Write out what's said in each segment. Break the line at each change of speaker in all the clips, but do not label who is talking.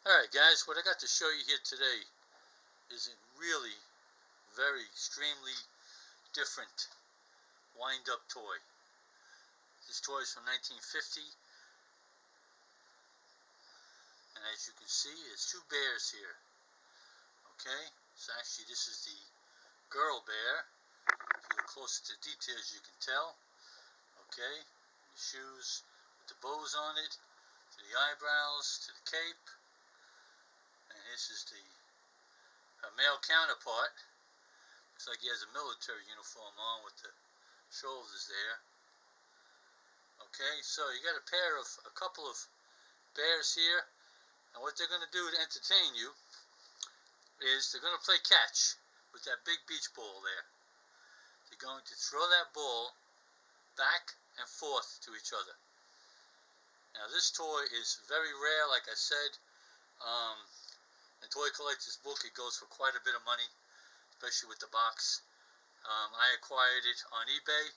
Alright guys, what I got to show you here today is a really very extremely different wind-up toy. This toy is from 1950, and as you can see, there's two bears here. Okay, so actually this is the girl bear. If you look closer to the details, you can tell. Okay, the shoes with the bows on it, to the eyebrows, to the cape. And this is her male counterpart. Looks like he has a military uniform on with the shoulders there. Okay, so you got a couple of bears here, and what they're going to do to entertain you is they're going to play catch with that big beach ball there. They're going to throw that ball back and forth to each other. Now this toy is very rare, like I said. The Toy Collector's Book, it goes for quite a bit of money, especially with the box. I acquired it on eBay,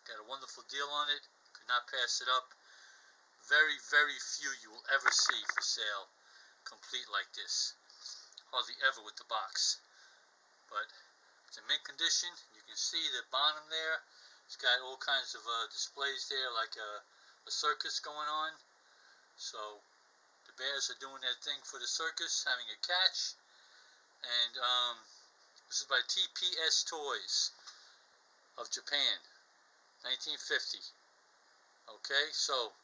got a wonderful deal on it, could not pass it up. Very, very few you will ever see for sale complete like this. Hardly ever with the box. But it's in mint condition. You can see the bottom there. It's got all kinds of displays there, like a circus going on. So the bears are doing their thing for the circus, having a catch. And this is by T.P.S. Toys of Japan, 1950. Okay, so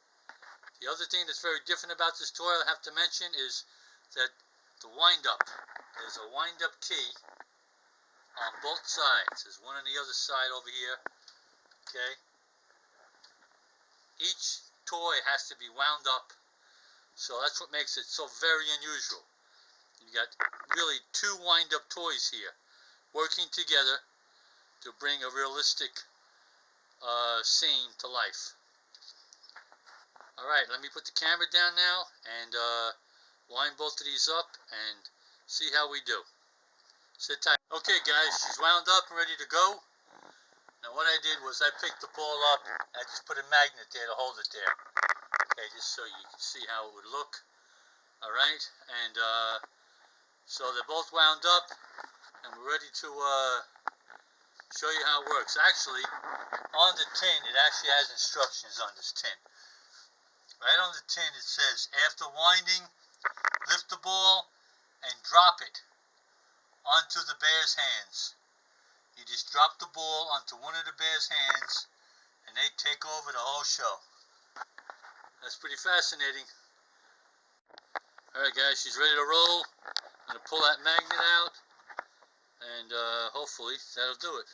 the other thing that's very different about this toy I have to mention is that the wind-up, there's a wind-up key on both sides. There's one on the other side over here. Okay, each toy has to be wound up, so that's what makes it so very unusual. You got really two wind-up toys here working together to bring a realistic scene to life. Alright, let me put the camera down now and wind both of these up and see how we do. Sit tight. Okay guys, she's wound up and ready to go. Now what I did was I picked the ball up and I just put a magnet there to hold it there. Okay, just so you can see how it would look. Alright, and so they're both wound up and we're ready to show you how it works. Actually, on the tin, it actually has instructions on this tin. Right on the tin it says, after winding, lift the ball and drop it onto the bear's hands. You just drop the ball onto one of the bear's hands and they take over the whole show. That's pretty fascinating. Alright guys, she's ready to roll. I'm going to pull that magnet out and hopefully that'll do it.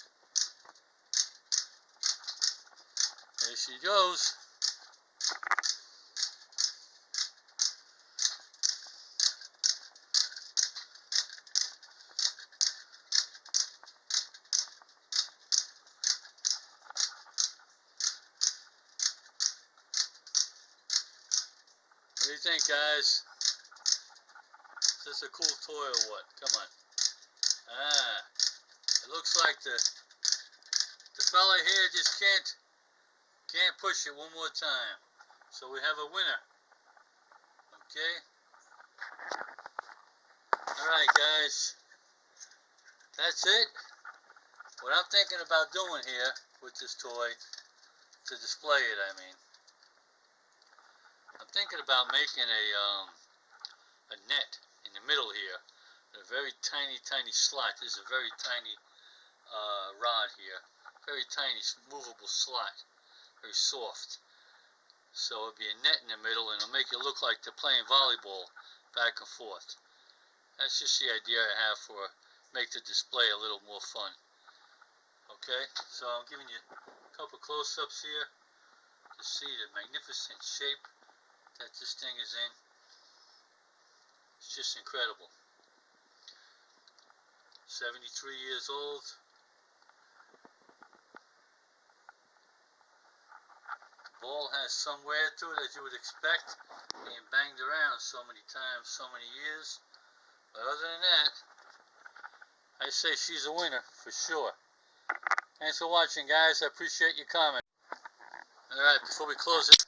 There she goes. What do you think, guys? Is this a cool toy or what? Come on. It looks like the fella here just can't push it one more time. So we have a winner. Okay? Alright guys. That's it. What I'm thinking about doing here with this toy, to display it I mean, I'm thinking about making a net in the middle here, a very tiny slot. This is a very tiny rod here, very tiny movable slot, very soft. So it'll be a net in the middle and it'll make it look like they're playing volleyball back and forth. That's just the idea I have for make the display a little more fun. Okay, so I'm giving you a couple close-ups here to see the magnificent shape that this thing is in. It's just incredible. 73 years old. The ball has some wear to it, as you would expect, being banged around so many times, so many years. But other than that, I say she's a winner for sure. Thanks for watching, guys. I appreciate your comment. Alright, before we close it,